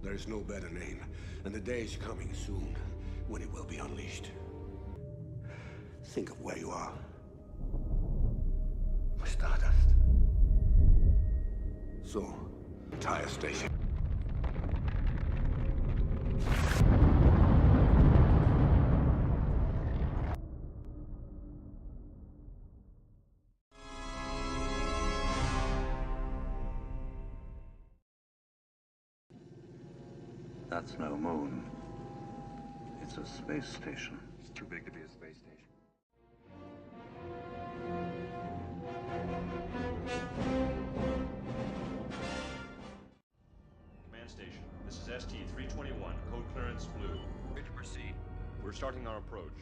There is no better name, and the day is coming soon when it will be unleashed. Think of where you are. Stardust. So, entire station. That's no moon. It's a space station. It's too big to be a space station. Command station, this is ST-321, code clearance blue. Ready to proceed. We're starting our approach.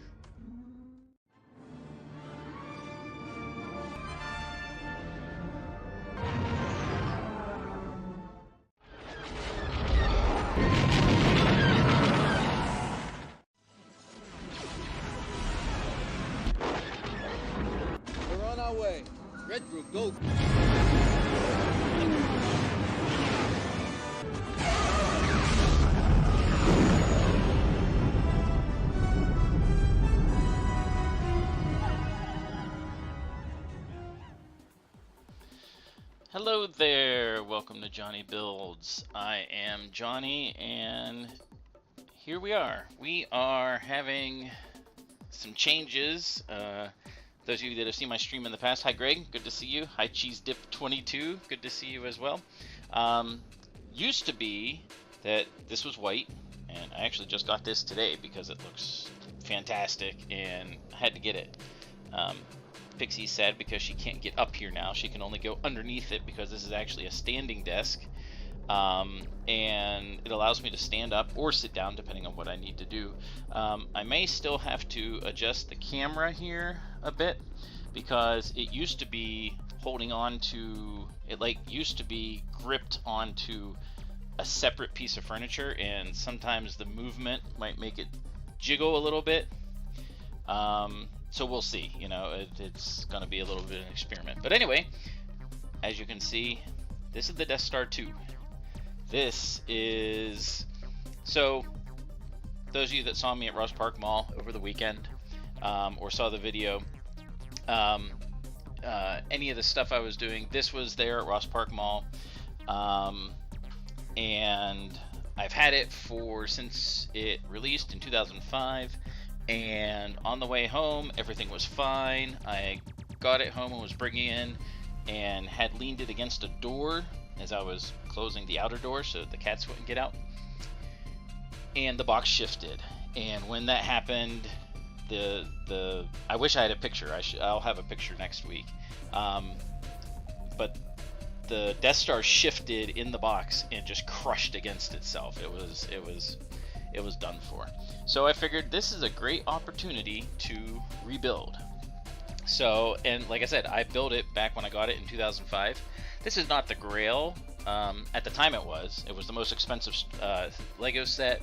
Way. Red group, go. Hello there, welcome to JonnyBuildz. I am Johnny, and here we are. We are having some changes. Those of you that have seen my stream in the past, hi Greg, good to see you. Hi CheeseDip22, good to see you as well. Used to be that this was white, and I actually just got this today because it looks fantastic, and I had to get it. Pixie's sad because she can't get up here now. She can only go underneath it because this is actually a standing desk. And it allows me to stand up or sit down depending on what I need to do. I may still have to adjust the camera here a bit because it used to be holding on to, it like used to be gripped onto a separate piece of furniture, and sometimes the movement might make it jiggle a little bit. So we'll see, you know, it's going to be a little bit of an experiment. But anyway, as you can see, this is the Death Star 2. This is, so those of you that saw me at Ross Park Mall over the weekend, or saw the video, any of the stuff I was doing, this was there at Ross Park Mall. And I've had it since it released in 2005. And on the way home, everything was fine. I got it home and was bringing in and had leaned it against a door as I was closing the outer door so the cats wouldn't get out. And the box shifted. And when that happened, I wish I had a picture. I'll have a picture next week. But the Death Star shifted in the box and just crushed against itself. It was done for. So I figured this is a great opportunity to rebuild. So, and like I said, I built it back when I got it in 2005. This is not the Grail. At the time it was the most expensive Lego set.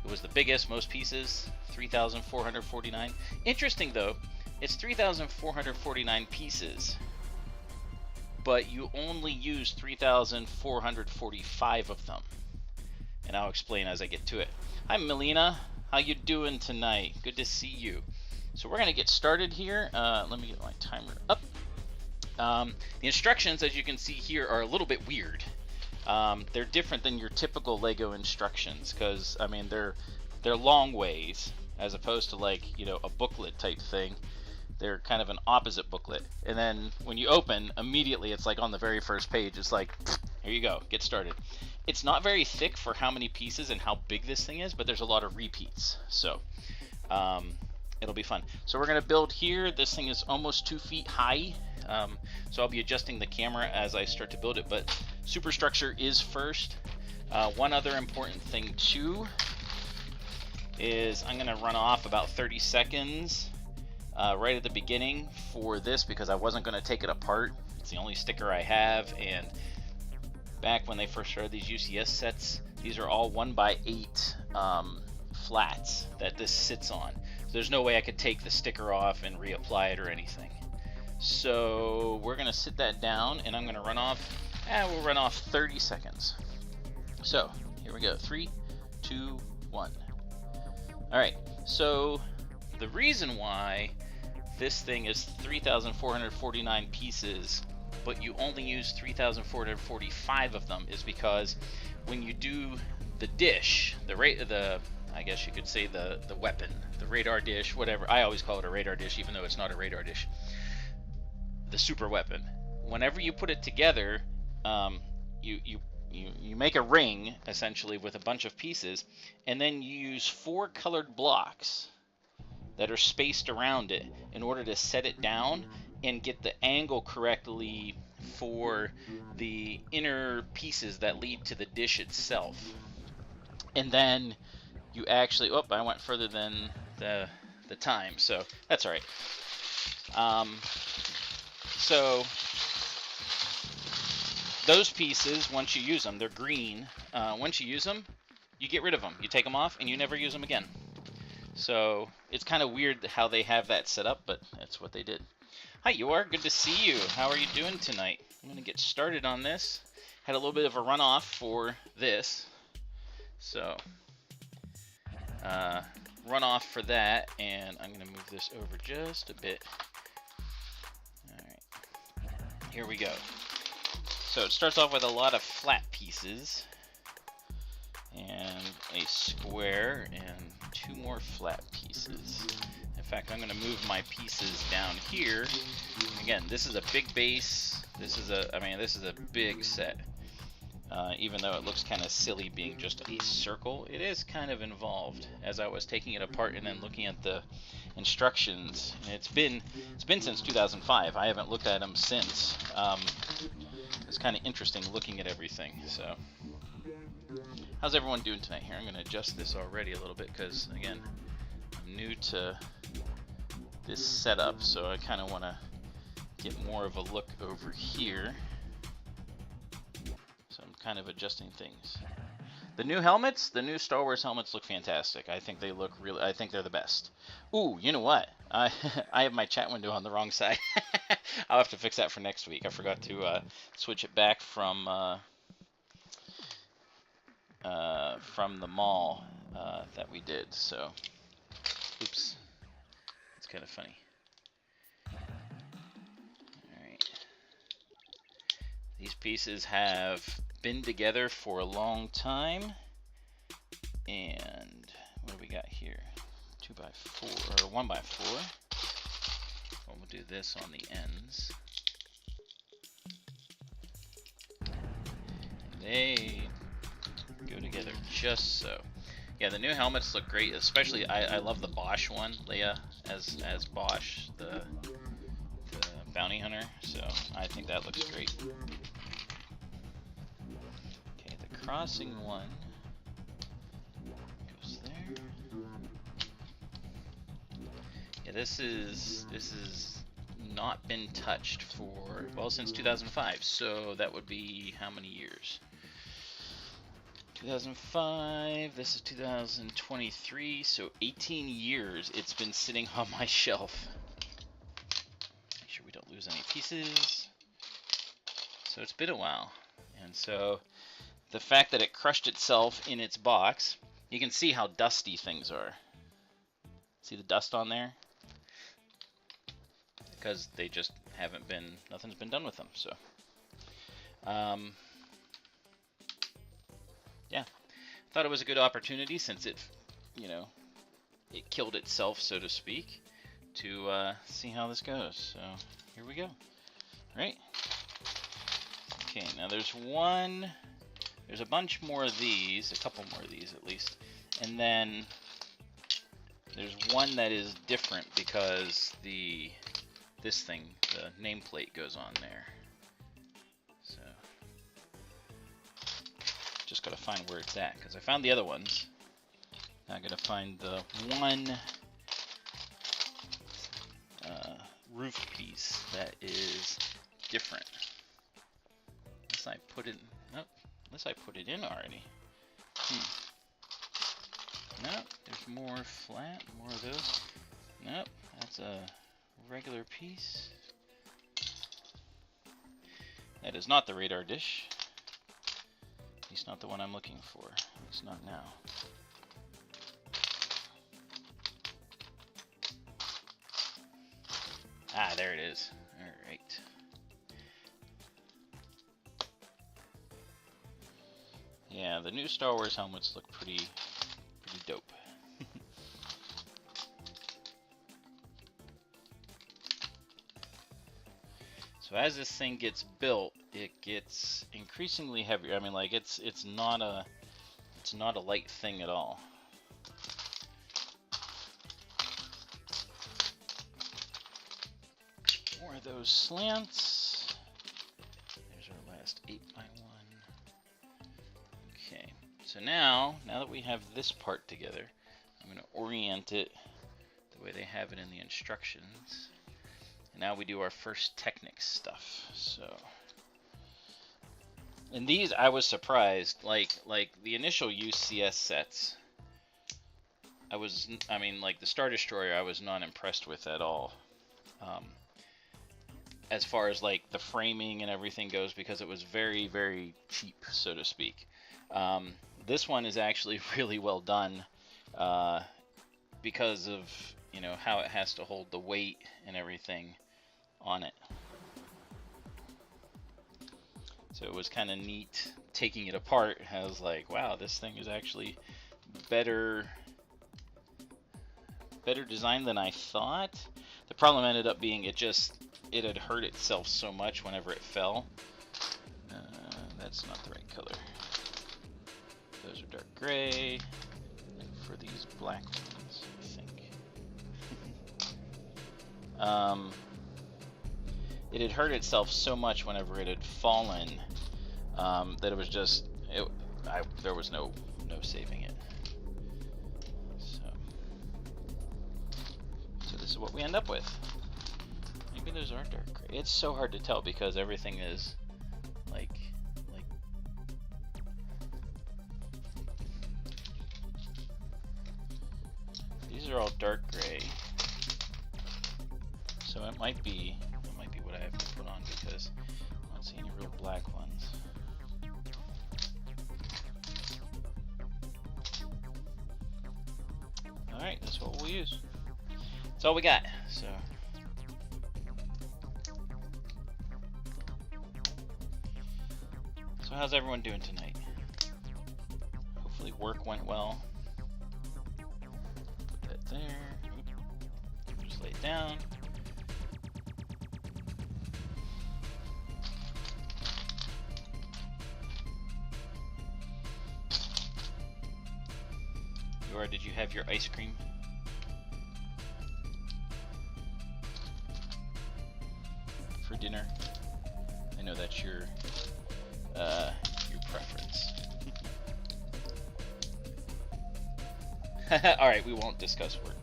It was the biggest, most pieces, 3,449. Interesting though, it's 3,449 pieces, but you only use 3,445 of them. And I'll explain as I get to it. Hi Melina, how you doing tonight? Good to see you. So we're gonna get started here. Let me get my timer up. The instructions, as you can see here, are a little bit weird. They're different than your typical Lego instructions because, I mean, they're long ways as opposed to, like, you know, a booklet type thing. They're kind of an opposite booklet. And then when you open, immediately it's like on the very first page, it's like, here you go, get started. It's not very thick for how many pieces and how big this thing is, but there's a lot of repeats. So it'll be fun. So we're gonna build here. This thing is almost 2 feet high. So I'll be adjusting the camera as I start to build it, but superstructure is first. One other important thing too is I'm gonna run off about 30 seconds right at the beginning for this because I wasn't gonna take it apart. It's the only sticker I have, and back when they first started these UCS sets, these are all 1x8 flats that this sits on. So there's no way I could take the sticker off and reapply it or anything. So we're gonna sit that down and I'm gonna run off, we'll run off 30 seconds. So here we go, 3, 2, 1. All right, so the reason why this thing is 3,449 pieces, but you only use 3,445 of them is because when you do the dish, I guess you could say the weapon, the radar dish, whatever. I always call it a radar dish, even though it's not a radar dish. The super weapon. Whenever you put it together, you make a ring essentially with a bunch of pieces, and then you use 4 colored blocks that are spaced around it in order to set it down and get the angle correctly for the inner pieces that lead to the dish itself. And then you actually, oh, I went further than the time, so that's all right. So those pieces, once you use them, they're green. Once you use them, you get rid of them. You take them off and you never use them again. So it's kind of weird how they have that set up, but that's what they did. Hi, you are. Good to see you. How are you doing tonight? I'm going to get started on this. Had a little bit of a runoff for this. So, runoff for that, and I'm going to move this over just a bit. All right. Here we go. So it starts off with a lot of flat pieces, and a square, and 2 more flat pieces. In fact, I'm going to move my pieces down here. Again, this is a big base. This is a big set. Even though it looks kind of silly being just a circle, it is kind of involved. As I was taking it apart and then looking at the instructions, it's been since 2005. I haven't looked at them since. It's kind of interesting looking at everything. So, how's everyone doing tonight? Here, I'm going to adjust this already a little bit because, again, I'm new to this setup, so I kind of want to get more of a look over here. So I'm kind of adjusting things. The new helmets, the new Star Wars helmets look fantastic. I think they look really, I think they're the best. Ooh, you know what? I have my chat window on the wrong side. I'll have to fix that for next week. I forgot to switch it back from the mall that we did. So, oops, it's kind of funny. These pieces have been together for a long time, and what do we got here? 2x4 or 1x4. Well, we'll do this on the ends. They go together just so. Yeah, the new helmets look great. Especially, I love the Bosch one, Leia as Bosch, the bounty hunter. So I think that looks great. Crossing one goes there. Yeah, this is not been touched for, well, since 2005. So that would be how many years? 2005. This is 2023. So 18 years it's been sitting on my shelf. Make sure we don't lose any pieces. So it's been a while, and so. The fact that it crushed itself in its box, you can see how dusty things are. See the dust on there? Because they just haven't been, nothing's been done with them, so. Yeah, thought it was a good opportunity since it, you know, it killed itself, so to speak, to see how this goes. So, here we go. Right? Okay, now there's a bunch more of these, a couple more of these at least, and then there's one that is different because this thing, the nameplate goes on there. So just gotta find where it's at because I found the other ones. Now I gotta find the one roof piece that is different. Unless I put it. Nope. Unless I put it in already. Nope, there's more flat, more of those. Nope, that's a regular piece. That is not the radar dish. At least not the one I'm looking for. It's not now. Ah, there it is. Alright. Yeah, the new Star Wars helmets look pretty dope. So as this thing gets built, it gets increasingly heavier. I mean, like it's not a light thing at all. More of those slants. There's our last 8x1. Okay, so now that we have this part together, I'm going to orient it the way they have it in the instructions. And now we do our first Technic stuff. So, and these I was surprised, like the initial UCS sets. I mean, like the Star Destroyer, I was not impressed with at all. As far as like the framing and everything goes, because it was very, very cheap, so to speak. This one is actually really well done because of, you know, how it has to hold the weight and everything on it. So it was kind of neat taking it apart. I was like, wow, this thing is actually better design than I thought. The problem ended up being it had hurt itself so much whenever it fell. That's not the right color. Those are dark gray. And for these black ones, I think. It had hurt itself so much whenever it had fallen that it was just, there was no saving it. So this is what we end up with. Maybe those are dark gray. It's so hard to tell because everything is like these are all dark gray. So it might be what I have to put on because I don't see any real black ones. Alright, that's what we'll use. That's all we got. So how's everyone doing tonight? Hopefully work went well. Put that there. Just lay it down. Did you have your ice cream? For dinner? I know that's your preference. Alright, we won't discuss work.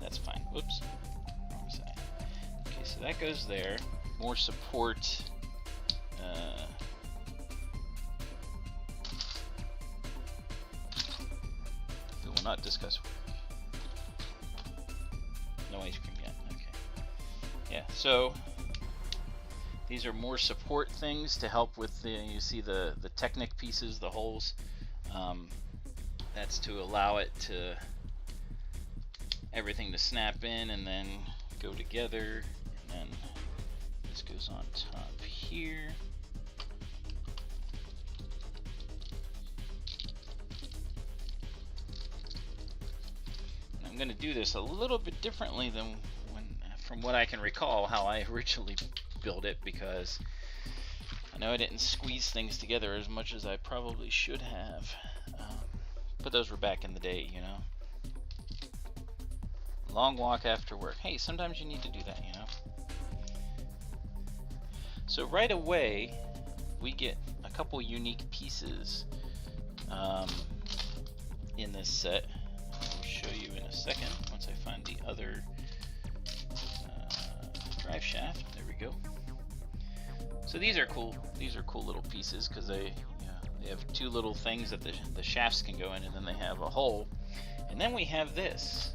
That's fine. Whoops. Wrong side. Okay, so that goes there. More support. We will not discuss work. No ice cream yet. Okay. Yeah, so these are more support things to help with the, you see the Technic pieces, the holes. That's to allow it to, everything to snap in and then go together. And then this goes on top here. And I'm going to do this a little bit differently than from what I can recall how I originally built it, because I know I didn't squeeze things together as much as I probably should have. But those were back in the day, you know. Long walk after work. Hey, sometimes you need to do that, you know. So right away, we get a couple unique pieces in this set. I'll show you in a second once I find the other drive shaft. There we go. So these are cool. These are cool little pieces because they have two little things that the shafts can go in, and then they have a hole. And then we have this.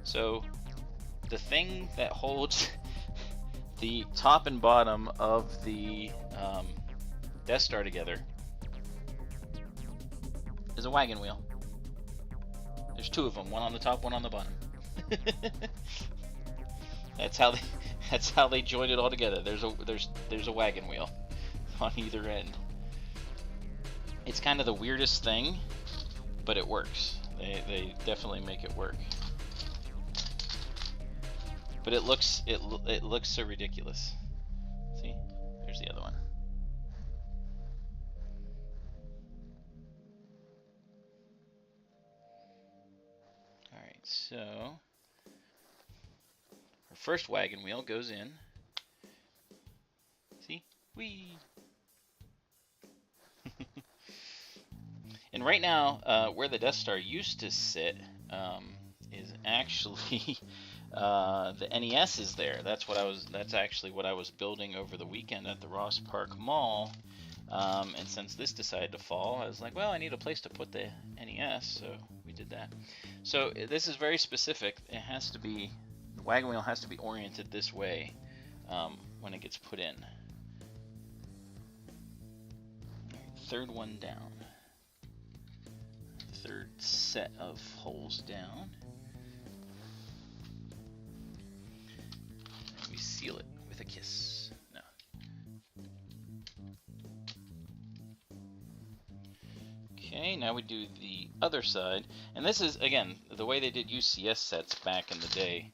So the thing that holds the top and bottom of the Death Star together is a wagon wheel. There's two of them, one on the top, one on the bottom. That's how they joined it all together. There's a wagon wheel on either end. It's kind of the weirdest thing, but it works. They definitely make it work. But it looks so ridiculous. See? There's the other one. Alright, so our first wagon wheel goes in. See? Whee! And right now, where the Death Star used to sit is actually the NES is there. That's actually what I was building over the weekend at the Ross Park Mall. And since this decided to fall, I was like, well, I need a place to put the NES, so we did that. So this is very specific. It has to be, the wagon wheel has to be oriented this way when it gets put in. Third one down. Third set of holes down. And we seal it with a kiss. No. Okay, now we do the other side. And this is, again, the way they did UCS sets back in the day.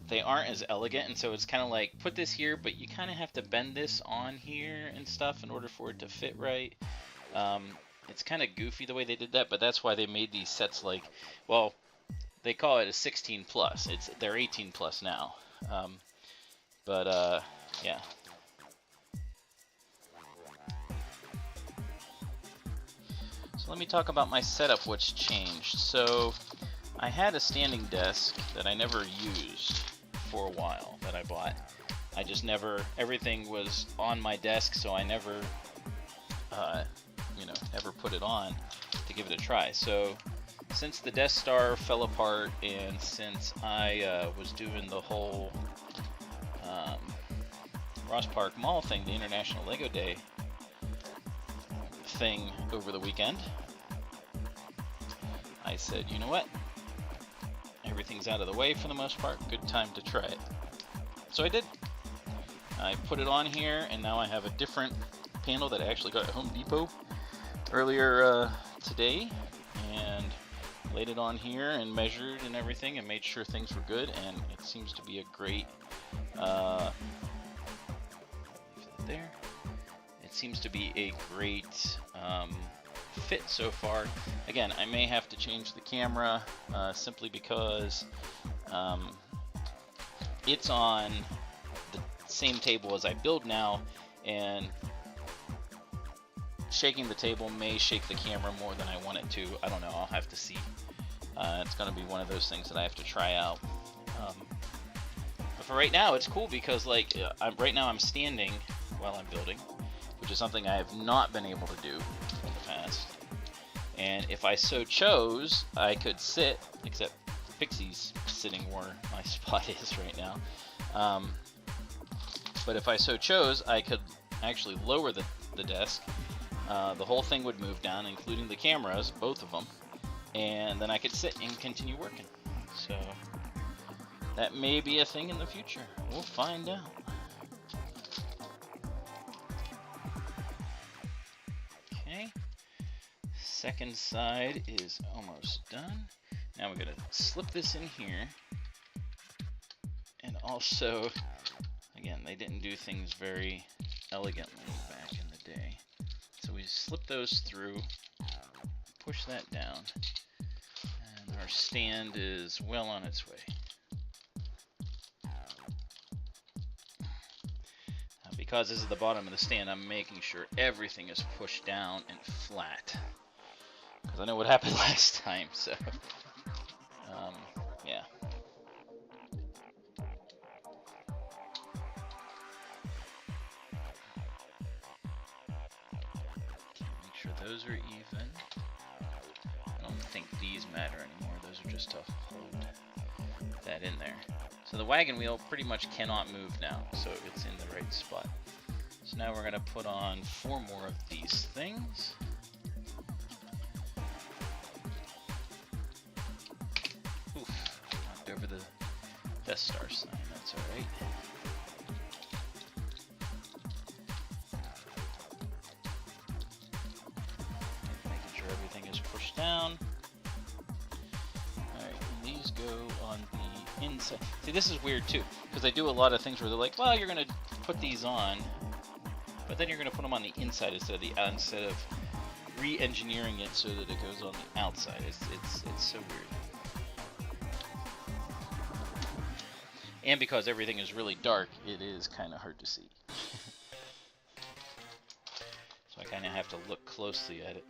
They aren't as elegant, and so it's kind of like, put this here, but you kind of have to bend this on here and stuff in order for it to fit right. It's kind of goofy the way they did that, but that's why they made these sets like, well, they call it a 16 plus. They're 18 plus now. Yeah. So let me talk about my setup, what's changed. So I had a standing desk that I never used for a while that I bought. I just never, everything was on my desk, so I never, never put it on to give it a try. So since the Death Star fell apart, and since I was doing the whole Ross Park Mall thing, the International Lego Day thing over the weekend, I said, you know what? Everything's out of the way for the most part. Good time to try it. So I did. I put it on here, and now I have a different panel that I actually got at Home Depot earlier today, and laid it on here and measured and everything and made sure things were good, and it seems to be a great there. It seems to be a great fit so far. Again, I may have to change the camera simply because it's on the same table as I build now, and shaking the table may shake the camera more than I want it to. I don't know, I'll have to see. It's going to be one of those things that I have to try out. But for right now, it's cool because right now I'm standing while I'm building, which is something I have not been able to do in the past. And if I so chose, I could sit, except Pixie's sitting where my spot is right now. But if I so chose, I could actually lower the desk. The whole thing would move down, including the cameras, both of them. And then I could sit and continue working. So that may be a thing in the future. We'll find out. Okay. Second side is almost done. Now we're going to slip this in here. And also, again, they didn't do things very elegantly back in the day. So we slip those through, push that down, and our stand is well on its way. Because this is the bottom of the stand, I'm making sure everything is pushed down and flat. Because I know what happened last time, so yeah. Make sure those are even. I don't think these matter anymore. Those are just to hold that in there. So the wagon wheel pretty much cannot move now, so it's in the right spot. So now we're going to put on 4 more of these things. Oof, knocked over the Death Star sign, that's alright. Making sure everything is pushed down. Alright, these go on the inside. See, this is weird too, because they do a lot of things where they're like, well, you're going to put these on, but then you're going to put them on the inside instead of re-engineering it so that it goes on the outside. It's so weird. And because everything is really dark, it is kind of hard to see. So I kind of have to look closely at it.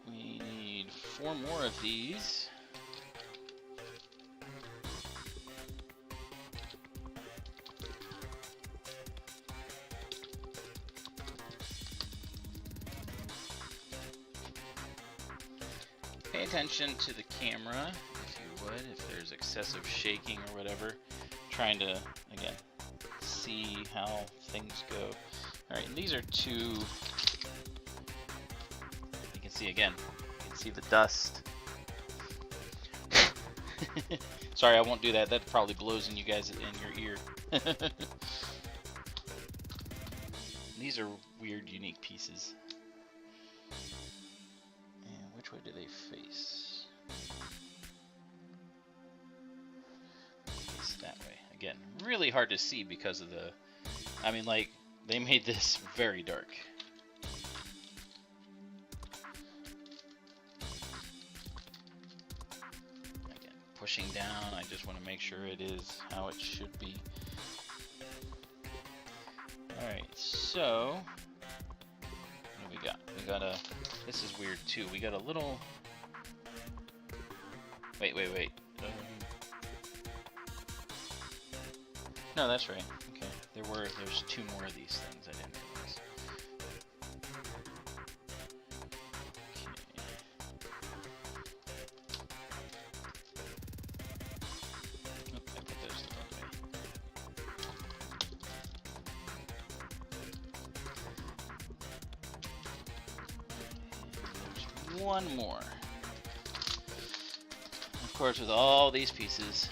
We need 4 more of these. Pay attention to the camera, if you would, if there's excessive shaking or whatever. Trying to, again, see how things go. Alright, and these are 2. You can see again, you can see the dust. Sorry, I won't do that. That probably blows in you guys in your ear. These are weird, unique pieces. And which way do they face? Face that way. Again, really hard to see because of the... I mean, like, they made this very dark. Again, pushing down, I just want to make sure it is how it should be. Alright, so... what do we got? We got a... this is weird too. We got a little... wait. No, that's right. Okay, there's two more of these things I didn't realize. Okay. Oop, I put those the wrong way. And there's one more. Of course, with all these pieces,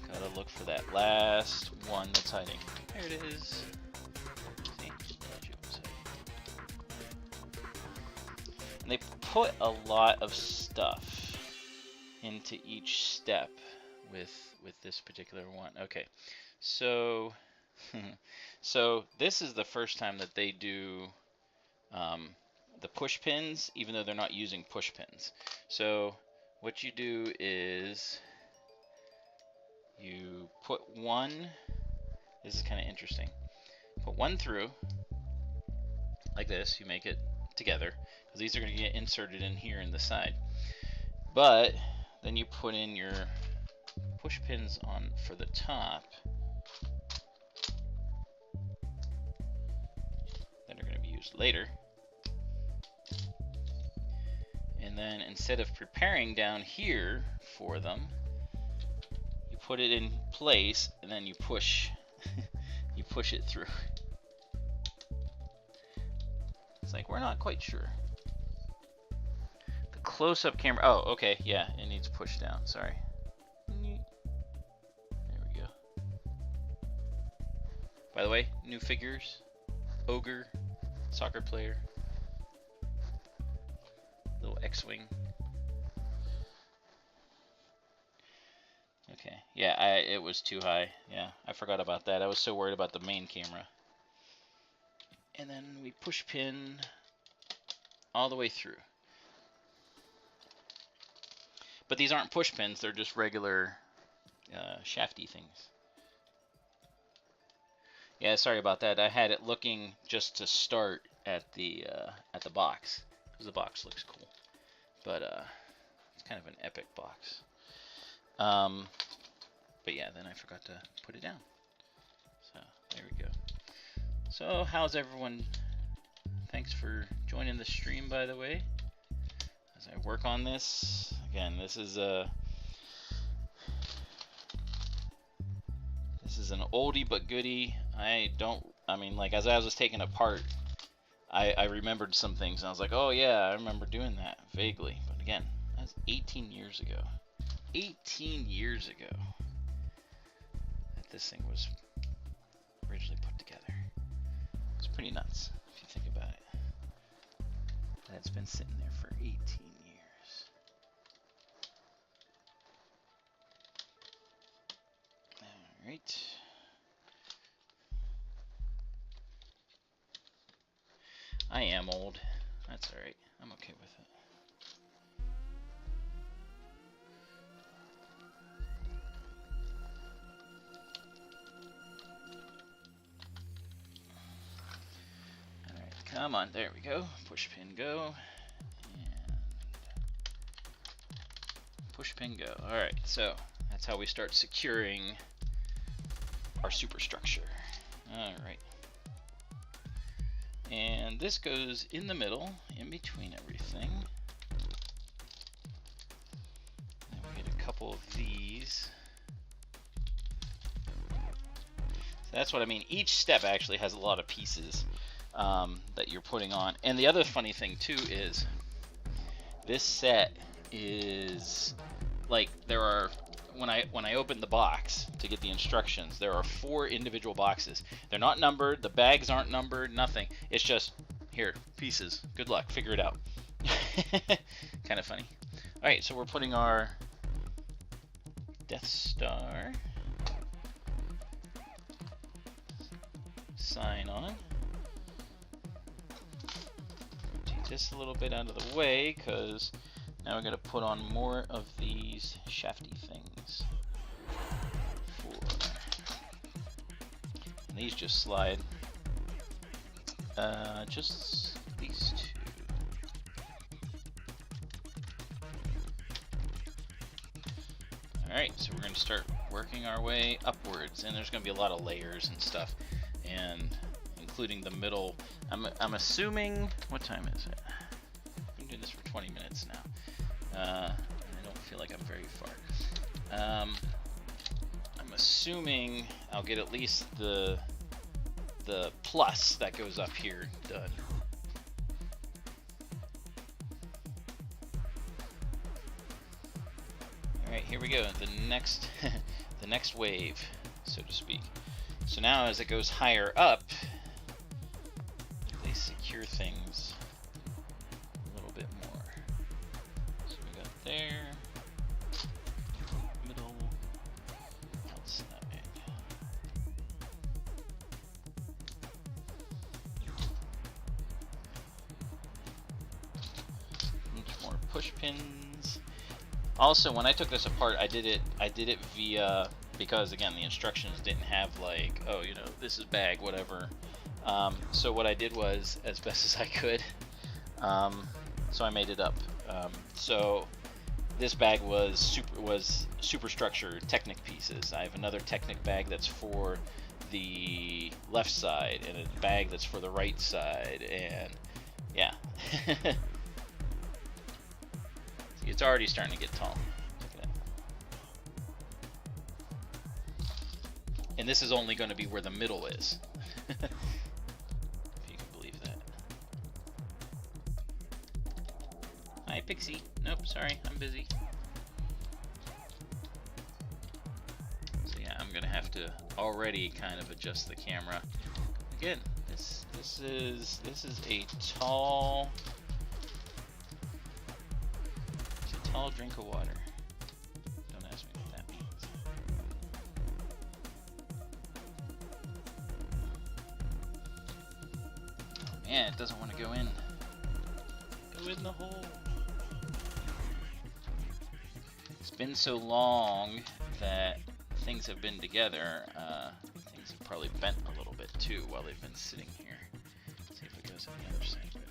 gotta look for that last one that's hiding. There it is. See? Told you it was hiding. And they put a lot of stuff into each step with this particular one. Okay, so so this is the first time that they do the push pins, even though they're not using push pins. So what you do is you put one, this is kind of interesting, put one through, like this, you make it together, because these are going to get inserted in here in the side. But then you put in your push pins on for the top, that are going to be used later. And then instead of preparing down here for them, you put it in place and then you push you push it through. It's like, we're not quite sure. The close-up camera, oh, okay, yeah, it needs push down, sorry. There we go. By the way, new figures, ogre, soccer player, little X-wing. Okay, yeah, it was too high. Yeah, I forgot about that. I was so worried about the main camera. And then we push pin all the way through. But these aren't push pins, they're just regular shafty things. Yeah, sorry about that. I had it looking just to start at the box, because the box looks cool. But it's kind of an epic box. But yeah, then I forgot to put it down. So there we go. So how's everyone? Thanks for joining the stream, by the way, as I work on this. Again, this is an oldie but goodie. I mean, like, as I was taking it apart, I remembered some things, and I was like, oh yeah, I remember doing that vaguely. But again, that's 18 years ago. 18 years ago that this thing was originally put together. It's pretty nuts if you think about it. That it's been sitting there for 18 years. Alright. I am old. That's alright. I'm okay with it. Alright, come on. There we go. Push pin go. And push pin go. Alright, so that's how we start securing our superstructure. Alright. And this goes in the middle, in between everything. Then we get a couple of these. So that's what I mean. Each step actually has a lot of pieces that you're putting on. And the other funny thing too is this set is like, there are when I opened the box to get the instructions, there are 4 individual boxes. They're not numbered. The bags aren't numbered. Nothing. It's just here, pieces. Good luck. Figure it out. Kind of funny. All right, so we're putting our Death Star sign on. Take this a little bit out of the way because now we're going to put on more of these shafty things. And these just slide. Just these 2. Alright, so we're going to start working our way upwards, and there's going to be a lot of layers and stuff, and including the middle. I'm assuming, what time is it? I'm doing this for 20 minutes now, and I don't feel like I'm very far. I'm assuming I'll get at least the plus that goes up here done. Alright, here we go, the next the next wave, so to speak. So now as it goes higher up, they secure things a little bit more. So we got there, middle, outside. Much more push pins. Also, when I took this apart, I did it via, because again the instructions didn't have like, oh, you know, this is bag, whatever. So what I did was, as best as I could, so I made it up. So this bag was superstructure Technic pieces. I have another Technic bag that's for the left side, and a bag that's for the right side, and yeah. It's already starting to get tall. Look at that. And this is only going to be where the middle is. If you can believe that. Hi, Pixie. Nope, sorry, I'm busy. So yeah, I'm going to have to already kind of adjust the camera. Again, this is a tall drink of water. Don't ask me what that means. Oh man, it doesn't want to go in. Go in the hole. It's been so long that things have been together. Things have probably bent a little bit too while they've been sitting here. Let's see if it goes on the other side better.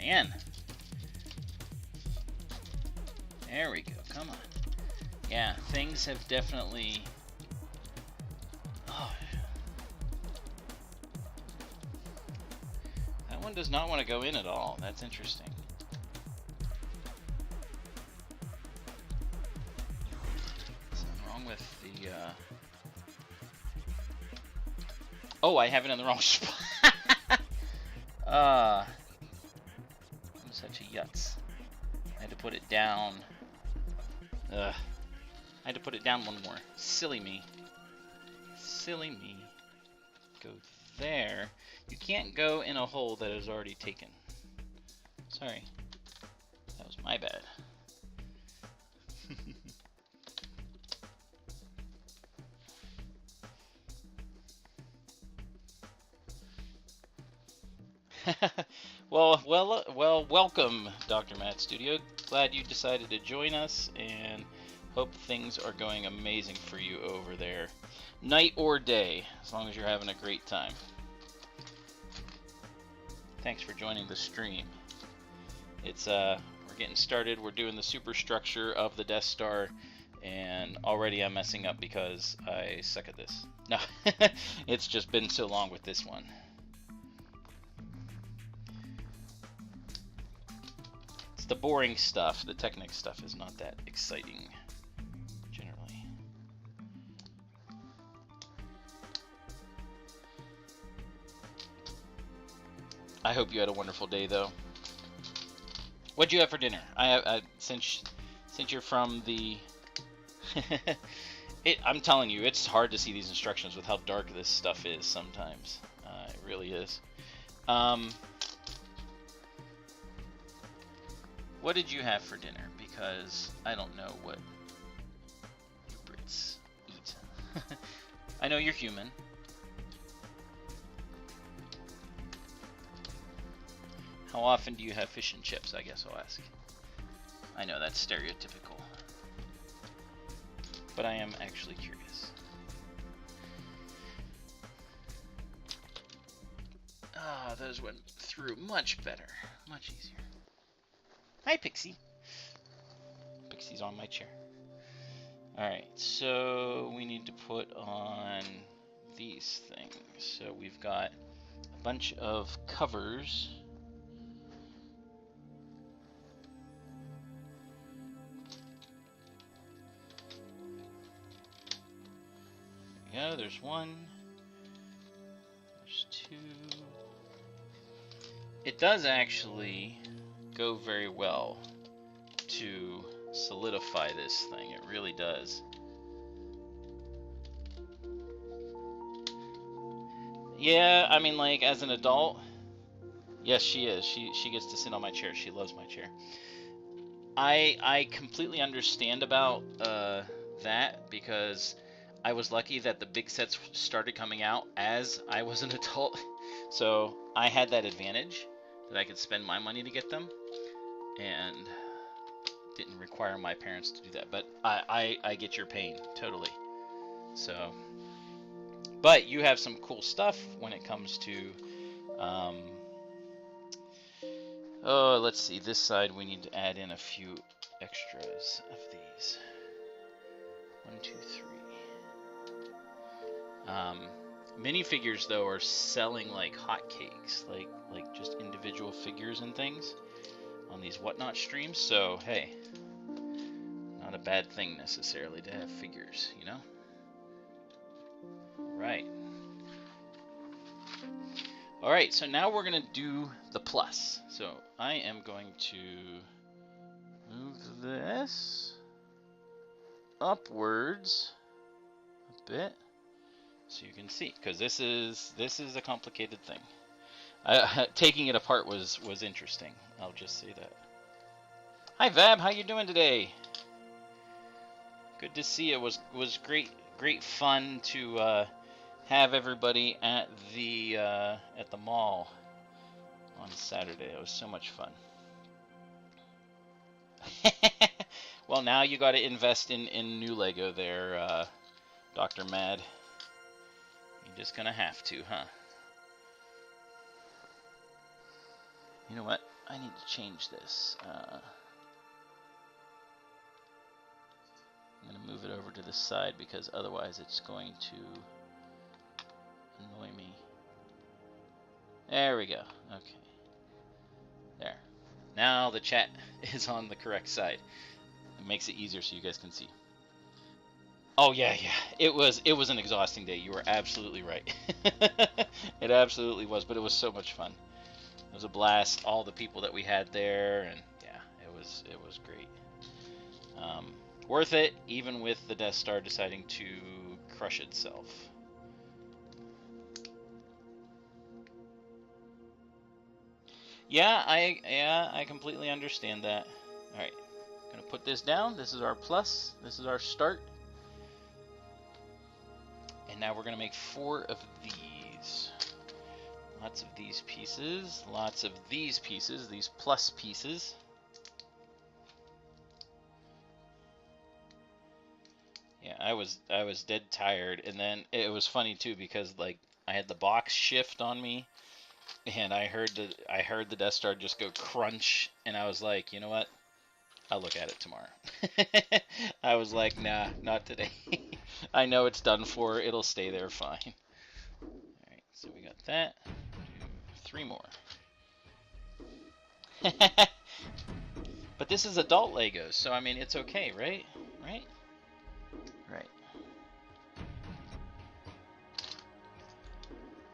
Man. There we go. Come on. Yeah, things have definitely... Oh. That one does not want to go in at all. That's interesting. Something wrong with the... Oh, I have it in the wrong spot. Such a yutz. I had to put it down. I had to put it down one more. Silly me. Silly me. Go there. You can't go in a hole that is already taken. Sorry. That was my bad. Well, welcome, Dr. Matt Studio. Glad you decided to join us, and hope things are going amazing for you over there. Night or day, as long as you're having a great time. Thanks for joining the stream. It's, we're getting started. We're doing the superstructure of the Death Star, and already I'm messing up because I suck at this. No, it's just been so long with this one. The boring stuff, the Technic stuff, is not that exciting generally. I hope you had a wonderful day, though. What'd you have for dinner? Since you're from the... I'm telling you, it's hard to see these instructions with how dark this stuff is sometimes. It really is. What did you have for dinner? Because I don't know what you Brits eat. I know you're human. How often do you have fish and chips, I guess I'll ask. I know that's stereotypical. But I am actually curious. Ah, those went through much better. Much easier. Hi, Pixie. Pixie's on my chair. Alright, so we need to put on these things. So we've got a bunch of covers. Yeah, there's one. There's two. It does actually go very well to solidify this thing. It really does. Yeah, I mean, like, as an adult, yes, she is. She gets to sit on my chair. She loves my chair. I completely understand about that, because I was lucky that the big sets started coming out as I was an adult. So I had that advantage that I could spend my money to get them, and didn't require my parents to do that. But I get your pain, totally. So, but you have some cool stuff when it comes to, oh, let's see, this side we need to add in a few extras of these. 1, 2, 3. Minifigures, though, are selling like hotcakes, like just individual figures and things on these Whatnot streams. So hey, not a bad thing necessarily to have figures, you know? Right. All right, so now we're gonna do the plus. So I am going to move this upwards a bit, so you can see, because this is a complicated thing. Taking it apart was interesting. I'll just say that. Hi Vab, how you doing today? Good to see you. It was great fun to have everybody at the mall on Saturday. It was so much fun. Well, now you got to invest in new Lego there, Dr. Mad. You're just gonna have to, huh? You know what? I need to change this. I'm gonna move it over to the side, because otherwise it's going to annoy me. There we go. Okay. There. Now the chat is on the correct side. It makes it easier so you guys can see. Oh yeah. It was an exhausting day. You were absolutely right. It absolutely was, but it was so much fun. It was a blast. All the people that we had there, and yeah, it was great. Worth it, even with the Death Star deciding to crush itself. Yeah, I completely understand that. All right, gonna put this down. This is our plus. This is our start. And now we're gonna make 4 of these. Lots of these pieces. Lots of these pieces. These plus pieces. Yeah, I was dead tired, and then it was funny too, because like I had the box shift on me, and I heard the Death Star just go crunch, and I was like, you know what? I'll look at it tomorrow. I was like, nah, not today. I know it's done for. It'll stay there fine. All right, so we got that. 3 more. But this is adult Legos, so I mean it's okay, right? Right? Right.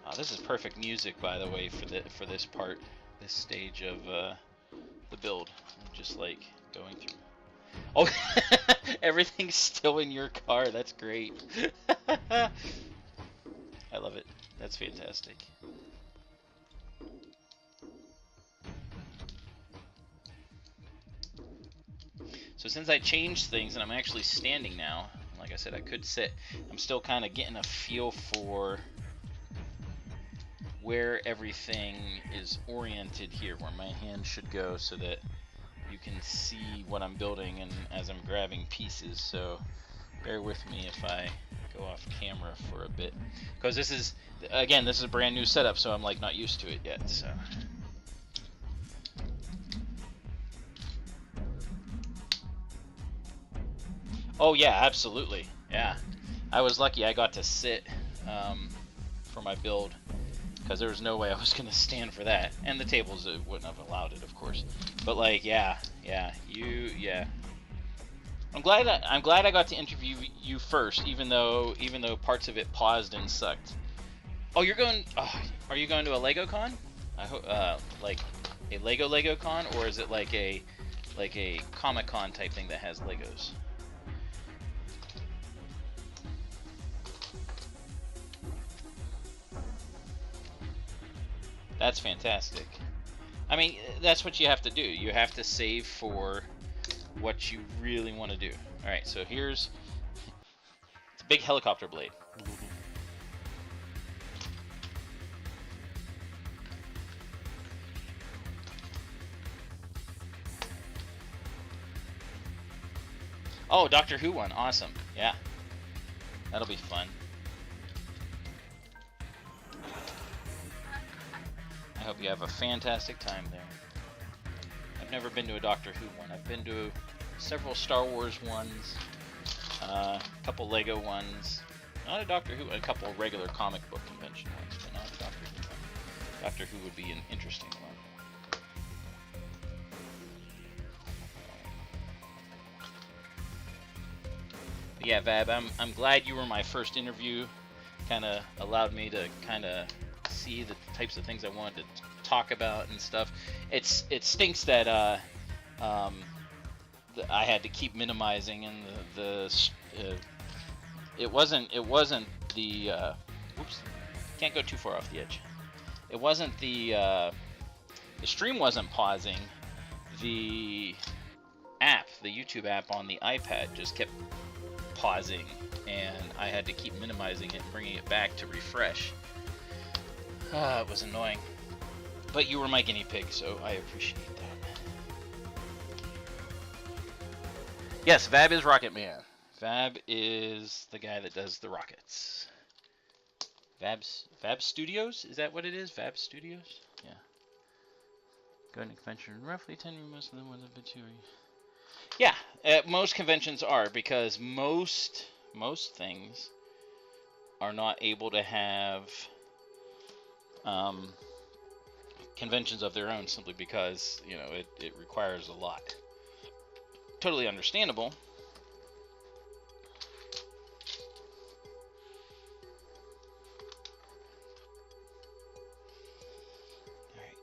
Oh, this is perfect music, by the way, for this part, this stage of the build. I'm just like going through. Oh, everything's still in your car. That's great. I love it. That's fantastic. So since I changed things and I'm actually standing now, like I said, I could sit. I'm still kind of getting a feel for where everything is oriented here, where my hand should go, so that you can see what I'm building and as I'm grabbing pieces. So bear with me if I go off camera for a bit, because this is, again, this is a brand new setup, so I'm like not used to it yet. So oh yeah, absolutely, yeah. I was lucky I got to sit for my build, because there was no way I was gonna stand for that, and the tables wouldn't have allowed it, of course. But like, yeah. I'm glad I got to interview you first, even though parts of it paused and sucked. Oh, you're going? Oh, are you going to a Lego con? I hope like a Lego con, or is it like a Comic-Con type thing that has Legos? That's fantastic. I mean, that's what you have to do. You have to save for what you really want to do. Alright, so here's... It's a big helicopter blade. Oh, Doctor Who one. Awesome. Yeah. That'll be fun. I hope you have a fantastic time there. I've never been to a Doctor Who one. I've been to several Star Wars ones, a couple Lego ones, not a Doctor Who, a couple regular comic book convention ones, but not a Doctor Who one. Doctor Who would be an interesting one. But yeah, Vab, I'm glad you were my first interview. Kind of allowed me to kind of see the types of things I wanted to talk about and stuff. It stinks that I had to keep minimizing, and it wasn't the oops, can't go too far off the edge. It wasn't the stream wasn't pausing. The app, the YouTube app on the iPad, just kept pausing, and I had to keep minimizing it and bringing it back to refresh. It was annoying, but you were my guinea pig, so I appreciate that. Yes, Vab is Rocket Man. Vab is the guy that does the rockets. Vab Studios? Is that what it is? Vab Studios? Yeah. Going to convention roughly 10 most of them was a bit too. Yeah, most conventions are, because most things are not able to have conventions of their own, simply because, you know, it requires a lot. Totally understandable. All right.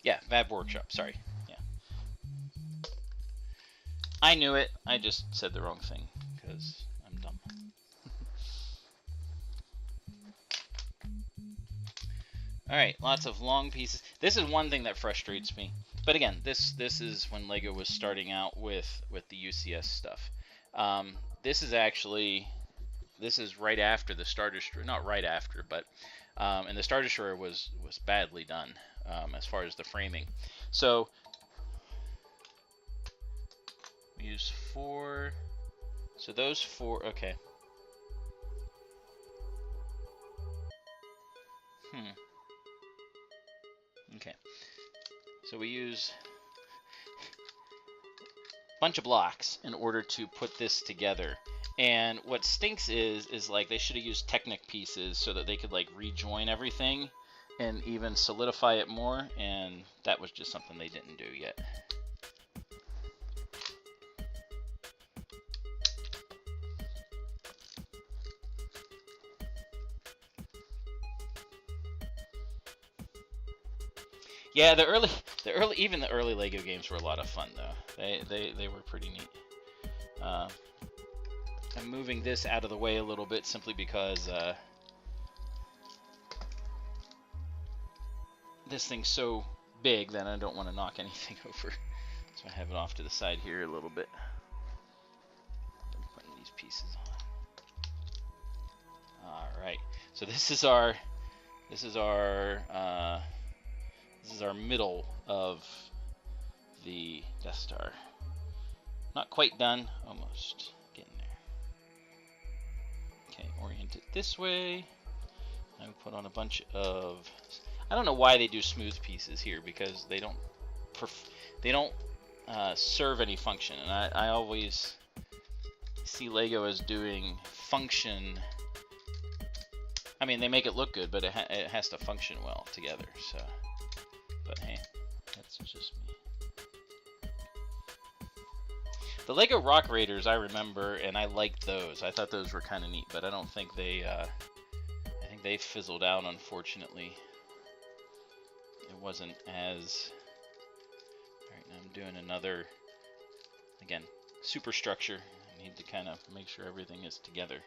Yeah, Vab Workshop, sorry. Yeah. I knew it, I just said the wrong thing, because I'm dumb. Alright, lots of long pieces. This is one thing that frustrates me. But again, this is when LEGO was starting out with the UCS stuff. This is right after the Star Destroyer, not right after, but and the Star Destroyer was badly done as far as the framing. So we use 4. So those 4, okay. Okay, so we use a bunch of blocks in order to put this together. And what stinks is like they should have used Technic pieces so that they could like rejoin everything and even solidify it more, and that was just something they didn't do yet. Yeah, even the early Lego games were a lot of fun though. They were pretty neat. I'm moving this out of the way a little bit simply because this thing's so big that I don't want to knock anything over. So I have it off to the side here a little bit. I'm putting these pieces on. All right. So this is our middle of the Death Star. Not quite done, almost getting there. Okay, orient it this way. I put on a bunch of. I don't know why they do smooth pieces here, because they don't serve any function, and I always see Lego as doing function. I mean, they make it look good, but it has to function well together. So, but hey, that's just me. The Lego Rock Raiders I remember, and I liked those. I thought those were kind of neat, but I don't think they. I think they fizzled out, unfortunately. It wasn't as. All right, now I'm doing another. Again, superstructure. I need to kind of make sure everything is together,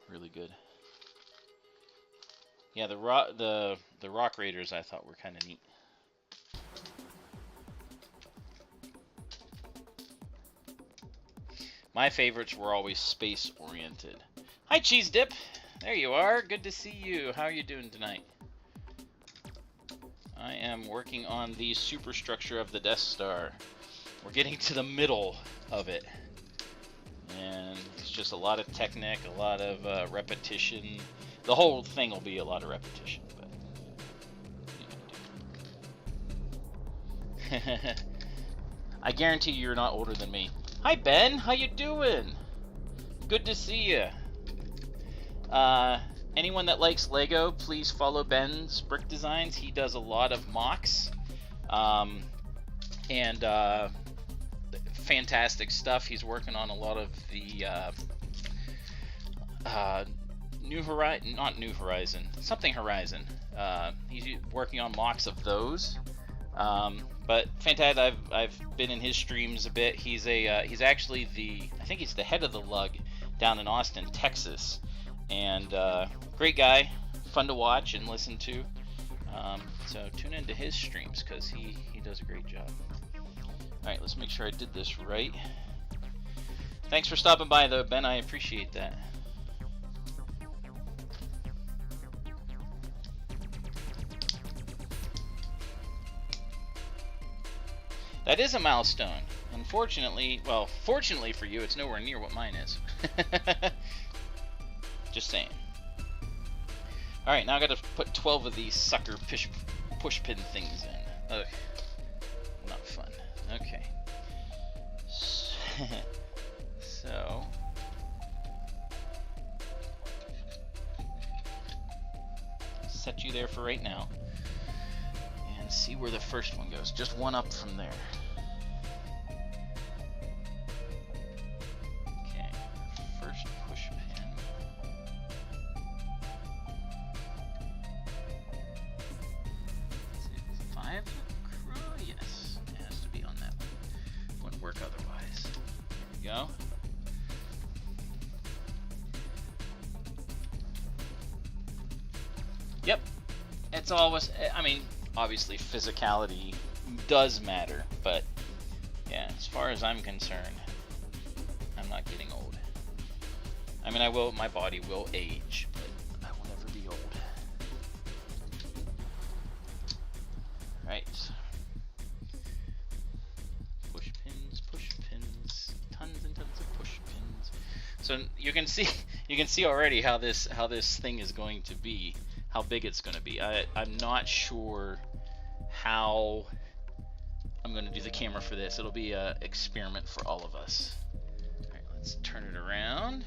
really good. Yeah, the Rock Raiders I thought were kind of neat. My favorites were always space oriented. Hi, Cheese Dip. There you are. Good to see you. How are you doing tonight? I am working on the superstructure of the Death Star. We're getting to the middle of it. And it's just a lot of technique, a lot of repetition. The whole thing will be a lot of repetition, but I guarantee you're not older than me. Hi Ben, how you doing? Good to see you. Anyone that likes Lego, please follow Ben's Brick Designs. He does a lot of mocks, and fantastic stuff. He's working on a lot of the something Horizon. He's working on mocks of those. But fantastic. I've been in his streams a bit. He's actually I think he's the head of the Lug down in Austin, Texas, and great guy, fun to watch and listen to. So tune into his streams because he does a great job. All right, let's make sure I did this right. Thanks for stopping by though, Ben. I appreciate that. That is a milestone. Unfortunately, well, fortunately for you, it's nowhere near what mine is. Just saying. Alright, now I gotta put 12 of these sucker push pin things in. Ugh. Not fun. Okay. So. Set you there for right now. And see where the first one goes. Just one up from there. Okay, first push pin. Is it 5 across? Yes, it has to be on that one. Wouldn't work otherwise. There we go. Yep, it's always, I mean, obviously physicality does matter, but yeah, as far as I'm concerned, I'm not getting old. I mean, my body will age, but I will never be old. Right. Push pins, tons and tons of push pins. So you can see already how this thing is going to be. How big it's going to be. I'm not sure how I'm going to do the camera for this. It'll be an experiment for all of us. All right, let's turn it around.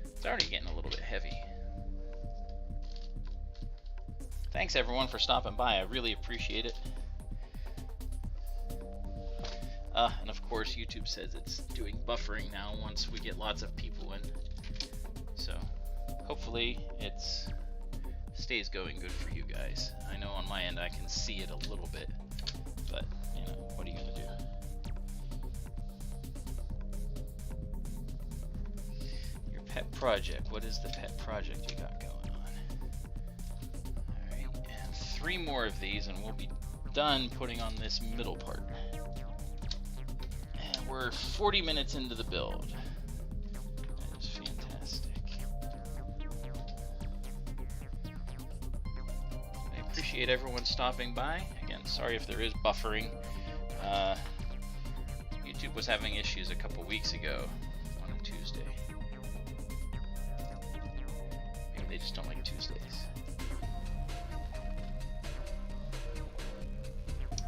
It's already getting a little bit heavy. Thanks everyone for stopping by. I really appreciate it. And of course YouTube says it's doing buffering now once we get lots of people in. So hopefully it's stays going good for you guys. I know on my end I can see it a little bit, but you know, what are you gonna do? Your pet project. What is the pet project you got going on? Alright, and 3 more of these and we'll be done putting on this middle part. And we're 40 minutes into the build. That is fantastic. I appreciate everyone stopping by. Again, sorry if there is buffering. YouTube was having issues a couple weeks ago on a Tuesday. Maybe they just don't like Tuesdays.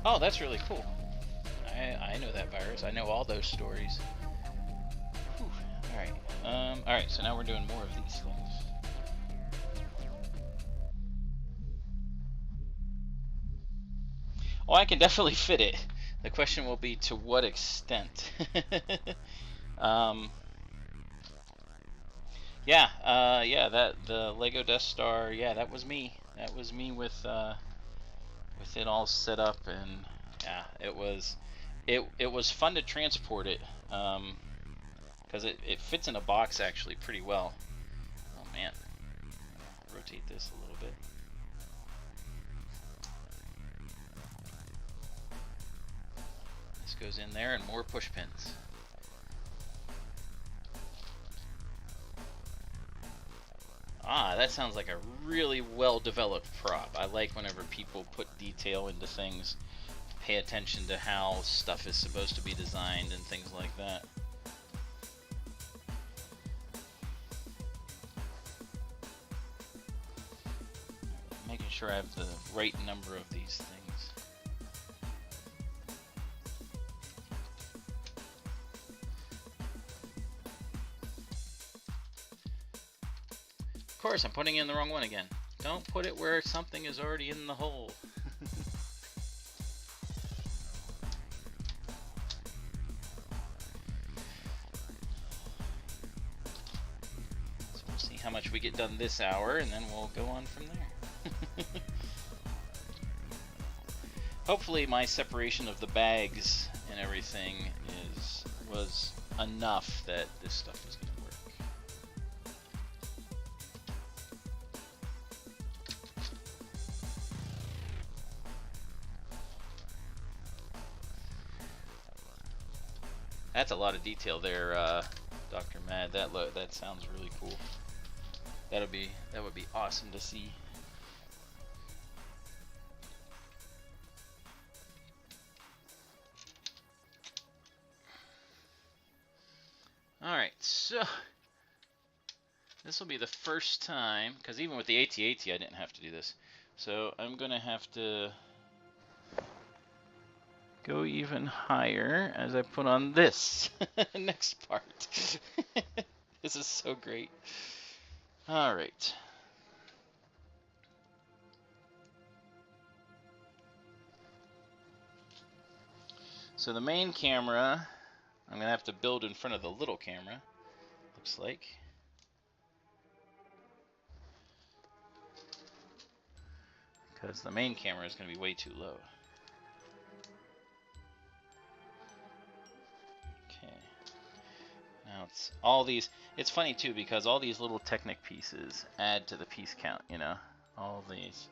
Oh, that's really cool. I know that virus. I know all those stories. Alright. Alright, so now we're doing more of these things. Oh, I can definitely fit it. The question will be to what extent. Yeah, that the Lego Death Star, yeah, that was me. That was me with it all set up, and yeah, it was fun to transport it, because it fits in a box actually pretty well. Oh man, I'll rotate this a little bit. This goes in there, and more push pins. Ah, that sounds like a really well-developed prop. I like whenever people put detail into things, pay attention to how stuff is supposed to be designed and things like that. Making sure I have the right number of these things. Of course, I'm putting in the wrong one again. Don't put it where something is already in the hole. So we'll see how much we get done this hour, and then we'll go on from there. Hopefully my separation of the bags and everything was enough that this stuff is going to work. That's a lot of detail there, Dr. Mad. That sounds really cool. That would be awesome to see. All right, so this will be the first time, because even with the AT-AT I didn't have to do this. So I'm gonna have to go even higher as I put on this next part. This is so great. All right. So the main camera, I'm going to have to build in front of the little camera, looks like. Because the main camera is going to be way too low. Now it's all these, it's funny too because all these little Technic pieces add to the piece count, you know, all these.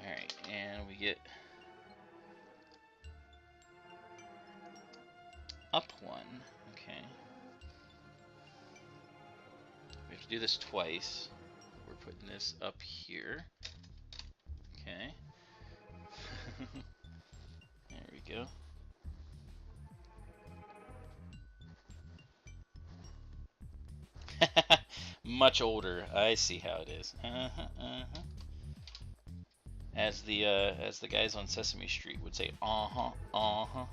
Alright, and we get up one, okay. We have to do this twice. We're putting this up here. Okay. There we go. Much older. I see how it is. As the guys on Sesame Street would say, uh-huh.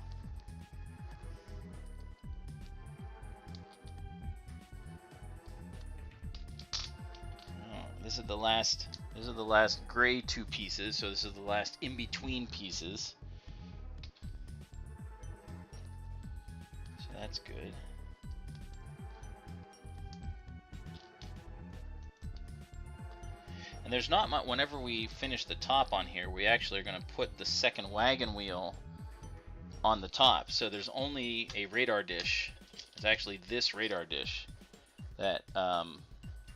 This is the last gray 2 pieces, so this is the last in-between pieces. And there's not much, whenever we finish the top on here, we actually are going to put the second wagon wheel on the top. So there's only a radar dish. It's actually this radar dish that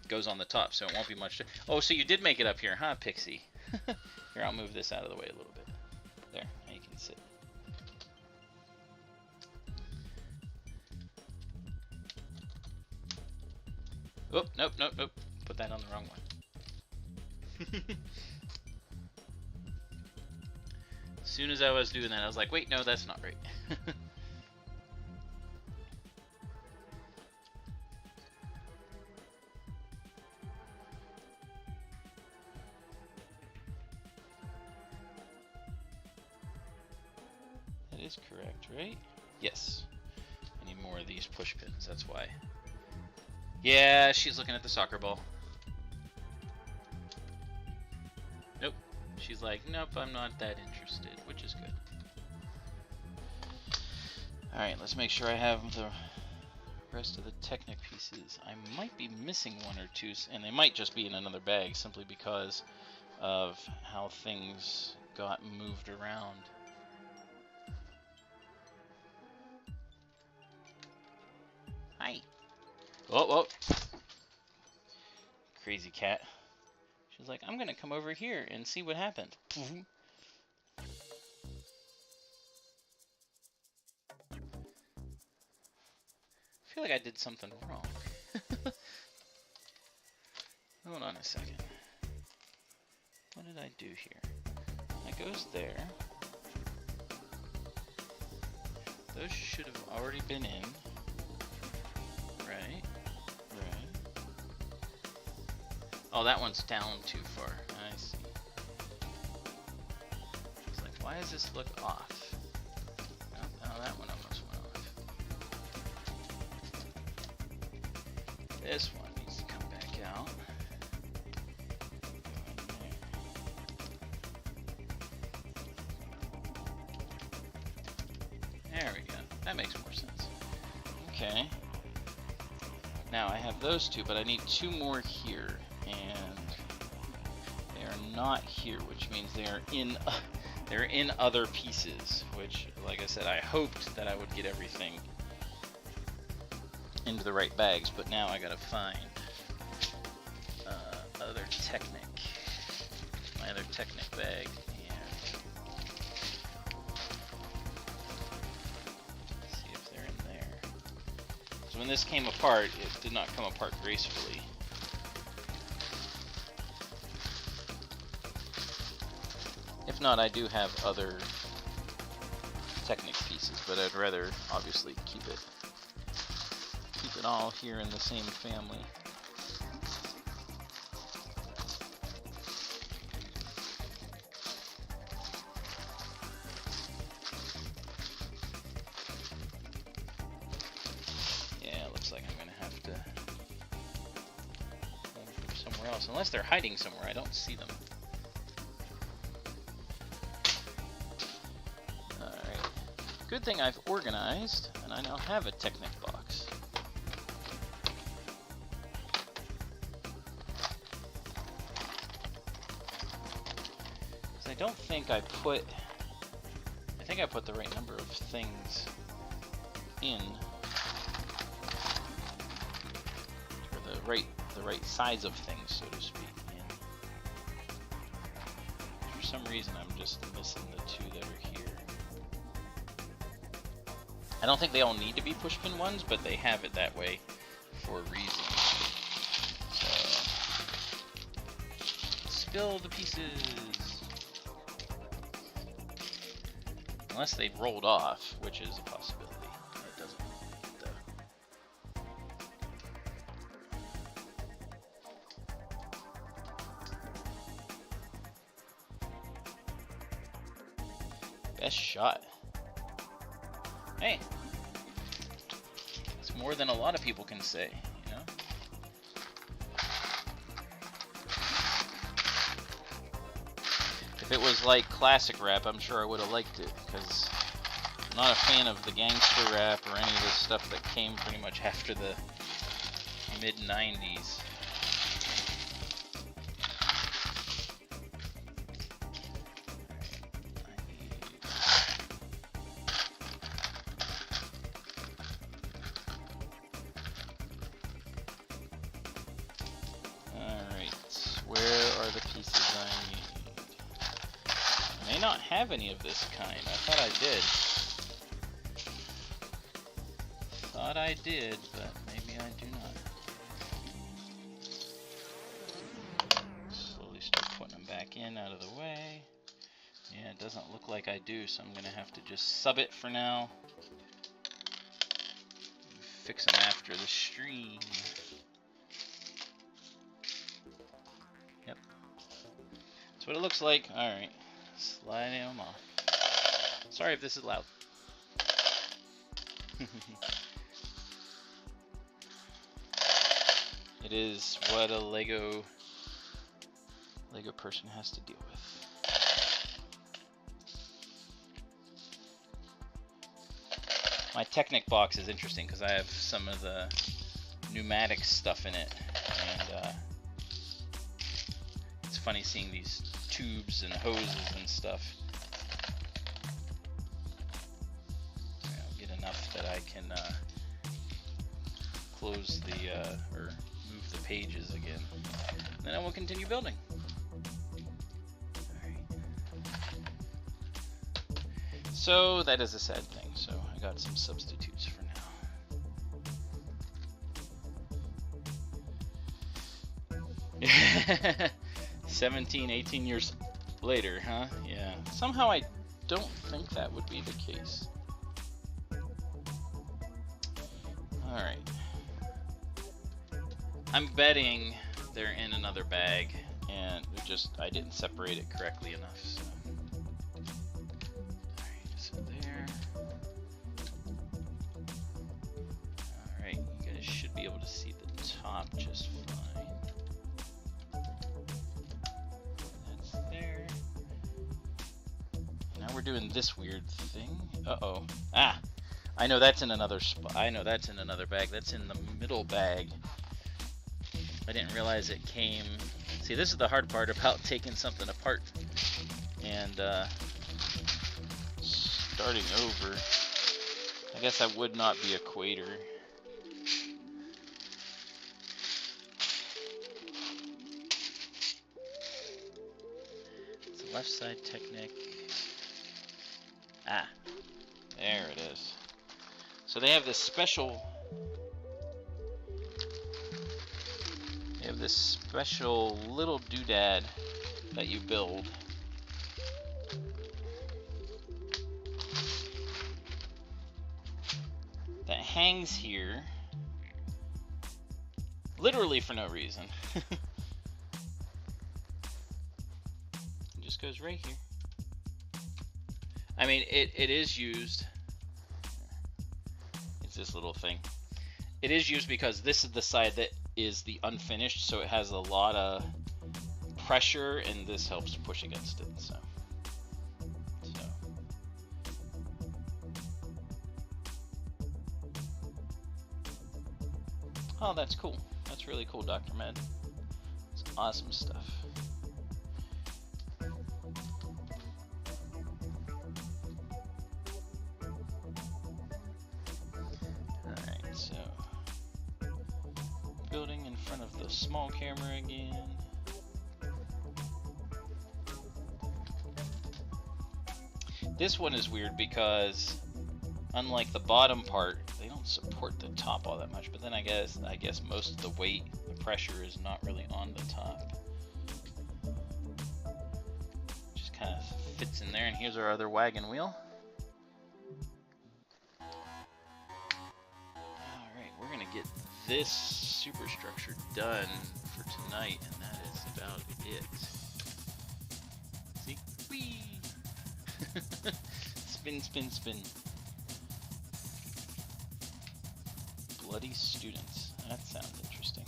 goes on the top, so it won't be much. Oh, so you did make it up here, huh, Pixie? Here, I'll move this out of the way a little bit. There, now you can sit. Oh, nope, nope, nope. Put that on the wrong one. As soon as I was doing that, I was like, wait, no, that's not right. That is correct, right? Yes. I need more of these push pins, that's why. Yeah, she's looking at the soccer ball. Nope. She's like, nope, I'm not that interested, which is good. Alright, let's make sure I have the rest of the Technic pieces. I might be missing one or two, and they might just be in another bag simply because of how things got moved around. Hi. Oh, oh. Crazy cat. She's like, I'm gonna come over here and see what happened. I feel like I did something wrong. Hold on a second. What did I do here? That goes there. Those should have already been in. Right. Right. Oh, that one's down too far. I see. It's like, why does this look off? Oh, that one almost went off. This one needs to come back out. There we go. That makes more sense. Okay. Now I have those two, but I need two more here, and they are not here, which means they are in they're in other pieces, which, like I said, I hoped that I would get everything into the right bags, but now I gotta find other Technic, my other Technic bag, and see if they're in there. So when this came apart, it did not come apart gracefully. If not, I do have other Technic pieces, but I'd rather obviously keep it all here in the same family. Yeah, it looks like I'm gonna have to go from somewhere else, unless they're hiding somewhere. I don't see them. Alright. Good thing I've organized, and I now have a Technic box. I don't think I put the right number of things in, or the right size of things, so to speak, in. For some reason I'm just missing the two that are here. I don't think they all need to be pushpin ones, but they have it that way for a reason. So, spill the pieces. Unless they rolled off, which is a possibility. It doesn't look though. Best shot. Hey, it's more than a lot of people can say, you know? If it was like classic rap, I'm sure I would have liked it, because I'm not a fan of the gangster rap or any of this stuff that came pretty much after the mid-90s. not have any of this kind. I thought I did. Thought I did, but maybe I do not. Slowly start putting them back in, out of the way. Yeah, it doesn't look like I do, so I'm going to have to just sub it for now. Fix them after the stream. Yep. That's what it looks like. Alright. Sliding them off. Sorry if this is loud. It is what a Lego person has to deal with. My Technic box is interesting because I have some of the pneumatic stuff in it, and it's funny seeing these tubes and hoses and stuff. I'll get enough that I can close the or move the pages again. And then I will continue building. So that is a sad thing, so I got some substitutes for now. 17, 18 years later, huh? Yeah. Somehow I don't think that would be the case. Alright. I'm betting they're in another bag, and I didn't separate it correctly enough, so. Able to see the top just fine. That's there. Now we're doing this weird thing. Uh-oh. Ah! I know that's in another spot. I know that's in another bag. That's in the middle bag. I didn't realize it came. See, this is the hard part about taking something apart and starting over. I guess that would not be equator. Left side Technic. Ah, there it is. So they have this special. They have this special little doodad that you build. That hangs here. Literally for no reason. Goes right here. I mean, it is used. It's this little thing. It is used because this is the side that is the unfinished, so it has a lot of pressure, and this helps push against it. So. Oh, that's cool. That's really cool, Dr. Med. It's awesome stuff. Building in front of the small camera again. This one is weird because unlike the bottom part, they don't support the top all that much, but then I guess most of the weight, the pressure is not really on the top. Just kind of fits in there, and here's our other wagon wheel. Alright, we're gonna get this superstructure done for tonight, and that is about it. See? Whee! Spin, spin, spin. Bloody students. That sounds interesting.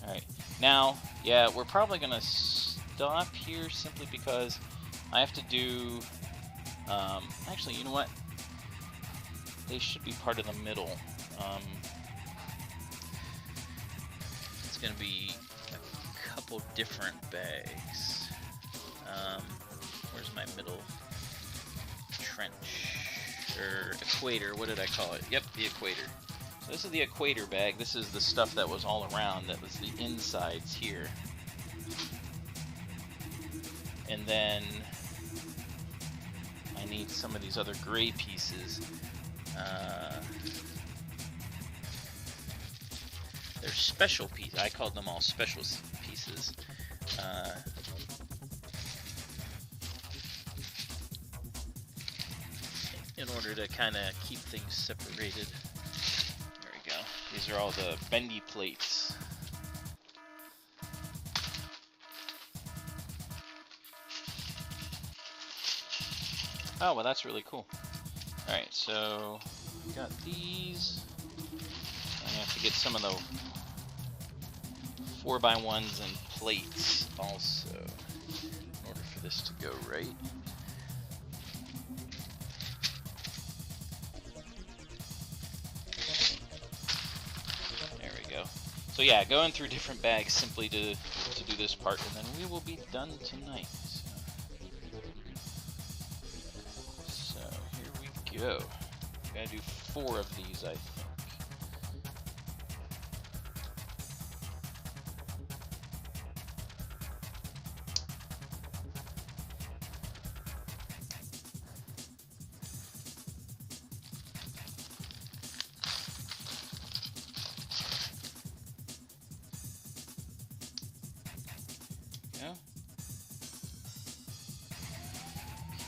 Alright. Now, yeah, we're probably gonna stop here simply because I have to do actually, you know what? They should be part of the middle. It's going to be a couple different bags. Where's my middle trench? Or equator, what did I call it? Yep, the equator. So this is the equator bag. This is the stuff that was all around, that was the insides here. And then I need some of these other gray pieces. They're special pieces. I called them all special pieces. In order to kind of keep things separated. There we go. These are all the bendy plates. Oh, well, that's really cool. Alright, so we got these. I have to get some of the 4x1s and plates also in order for this to go right. There we go. So yeah, going through different bags simply to do this part, and then we will be done tonight. So here we go. Gotta do 4 of these, I think.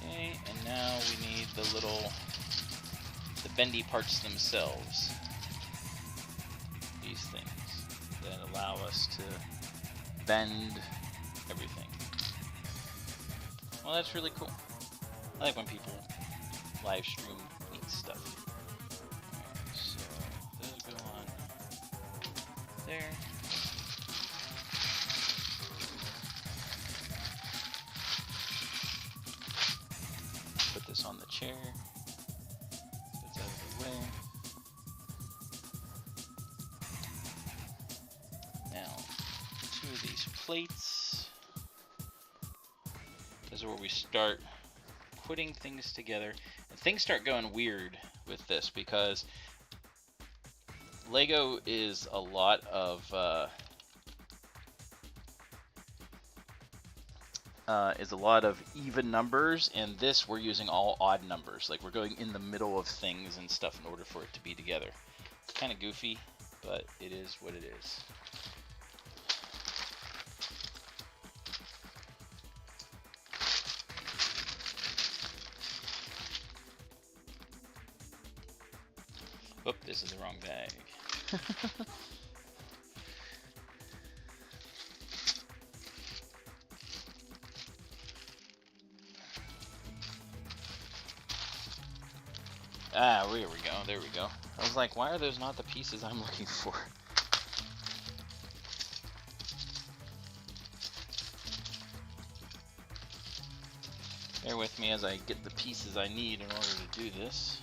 Okay, and now we need the bendy parts themselves. These things that allow us to bend everything. Well, that's really cool. I like when people live stream neat stuff. Alright, so those go on there. Put this on the chair. That's out of the way. Now, 2 of these plates. This is where we start putting things together. And things start going weird with this because Lego is a lot of even numbers, and this we're using all odd numbers. Like we're going in the middle of things and stuff in order for it to be together. It's kind of goofy, but it is what it is. Oop, this is the wrong bag. Ah, there we go, there we go. I was like, why are those not the pieces I'm looking for? Bear with me as I get the pieces I need in order to do this.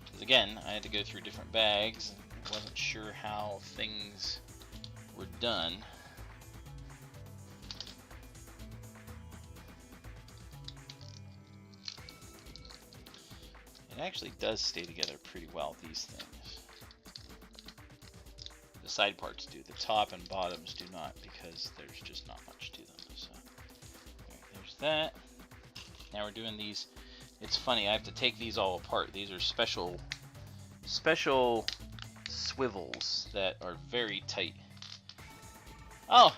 Because again, I had to go through different bags and wasn't sure how things were done. It actually does stay together pretty well, these things. The side parts do. The top and bottoms do not, because there's just not much to them. So right, there's that. Now we're doing these. It's funny, I have to take these all apart. These are special swivels that are very tight. Oh,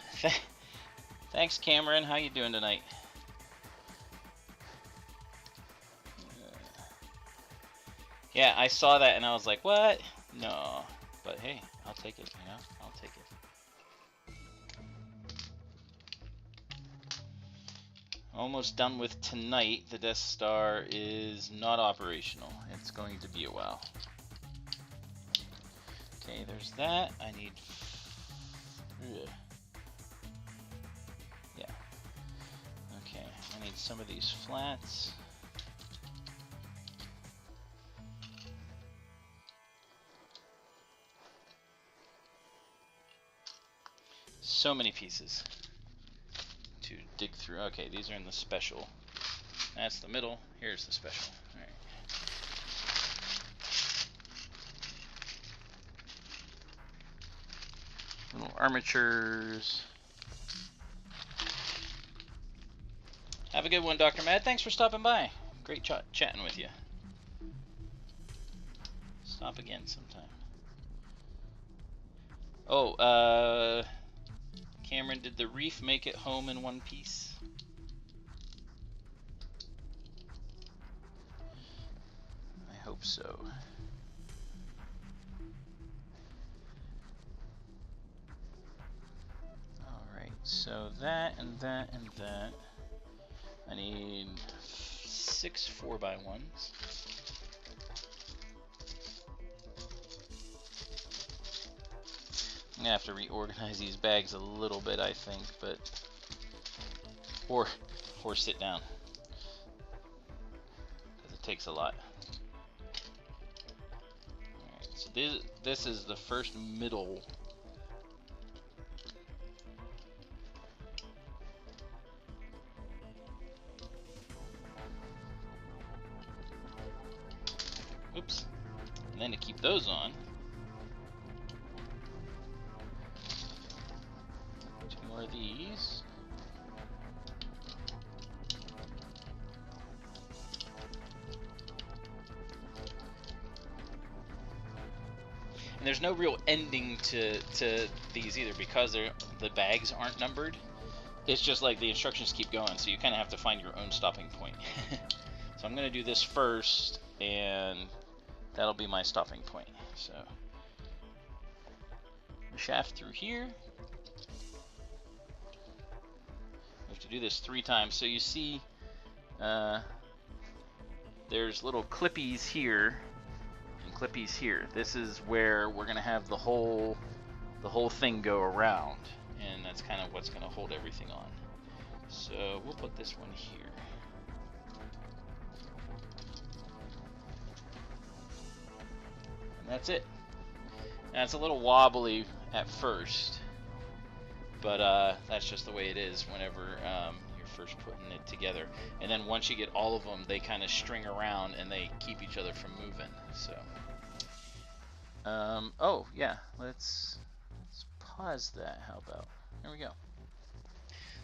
thanks Cameron. How you doing tonight? Yeah, I saw that and I was like, what? No. But hey, I'll take it, you know? I'll take it. Almost done with tonight. The Death Star is not operational. It's going to be a while. Okay, there's that. I need... Yeah. Okay, I need some of these flats. So many pieces to dig through. Okay, these are in the special. That's the middle. Here's the special. All right. Little armatures. Have a good one, Dr. Mad. Thanks for stopping by. Great chatting with you. Stop again sometime. Oh, Cameron, did the reef make it home in one piece? I hope so. Alright, so that and that and that. I need 6 4x1s. I'm gonna have to reorganize these bags a little bit, I think, but or sit down because it takes a lot. All right, so this is the first middle. Oops. And then to keep those on, are these. And there's no real ending to these either because the bags aren't numbered. It's just like the instructions keep going, so you kind of have to find your own stopping point. So I'm going to do this first, and that'll be my stopping point. So the shaft through here. To do this 3 times, so you see there's little clippies here and clippies here. This is where we're gonna have the whole thing go around, and that's kind of what's gonna hold everything on. So we'll put this one here. And that's it. Now it's a little wobbly at first, but that's just the way it is whenever you're first putting it together. And then once you get all of them, they kind of string around and they keep each other from moving. So, oh yeah, let's pause that. How about? Here we go.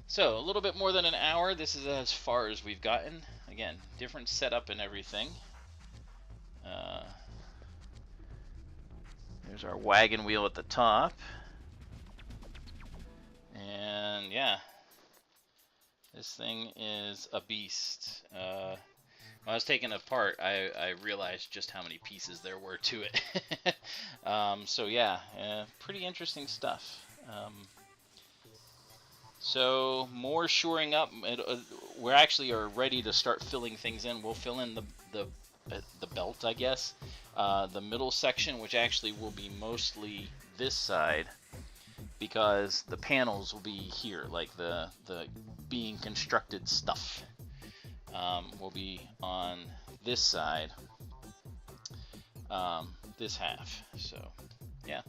So a little bit more than an hour. This is as far as we've gotten. Again, different setup and everything. There's our wagon wheel at the top. And yeah, this thing is a beast. When I was taking it apart, I realized just how many pieces there were to it. So yeah, pretty interesting stuff. So more shoring up. We actually are ready to start filling things in. We'll fill in the belt, I guess. The middle section, which actually will be mostly this side, because the panels will be here, like the being constructed stuff will be on this side, this half. So yeah,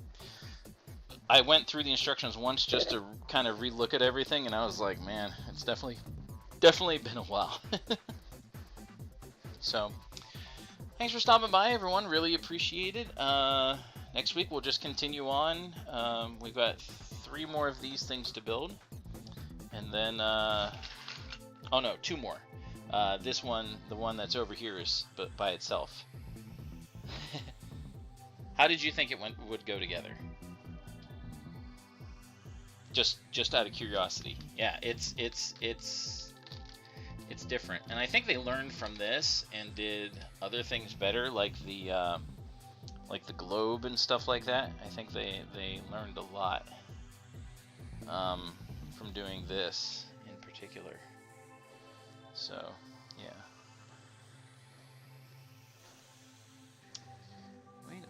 I went through the instructions once just to kind of relook at everything, and I was like, man, it's definitely been a while. So thanks for stopping by, everyone. Really appreciate it. Next week we'll just continue on. We've got 3 more of these things to build, and then oh no, 2 more. This one, the one that's over here, is by itself. How did you think it would go together? Just out of curiosity. Yeah, it's different, and I think they learned from this and did other things better, like the globe and stuff like that. I think they learned a lot from doing this in particular. So yeah. Wait a minute.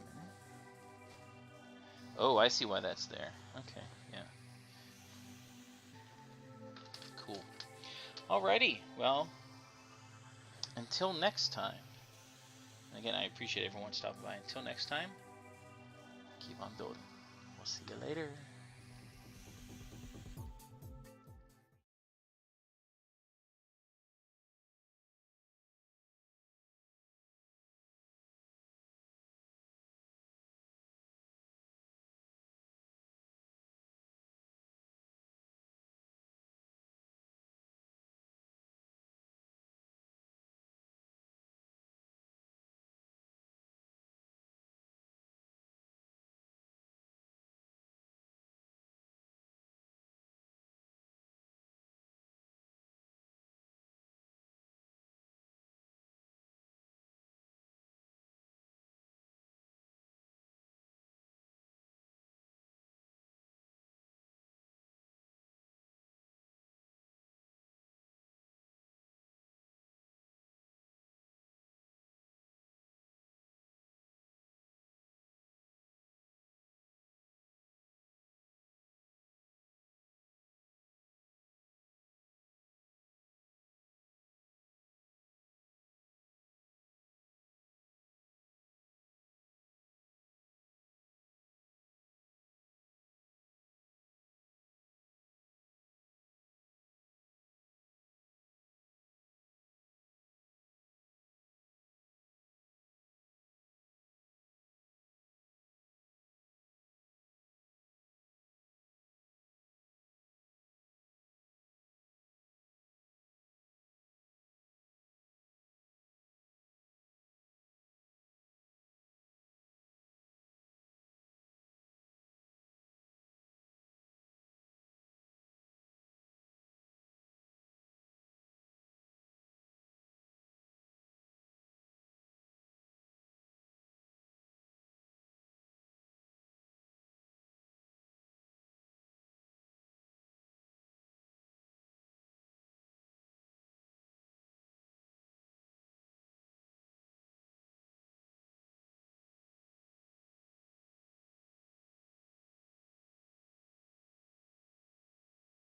Oh, I see why that's there. Okay, yeah. Cool. Alrighty, well, until next time. Again, I appreciate everyone stopping by. Until next time, keep on building. We'll see you later.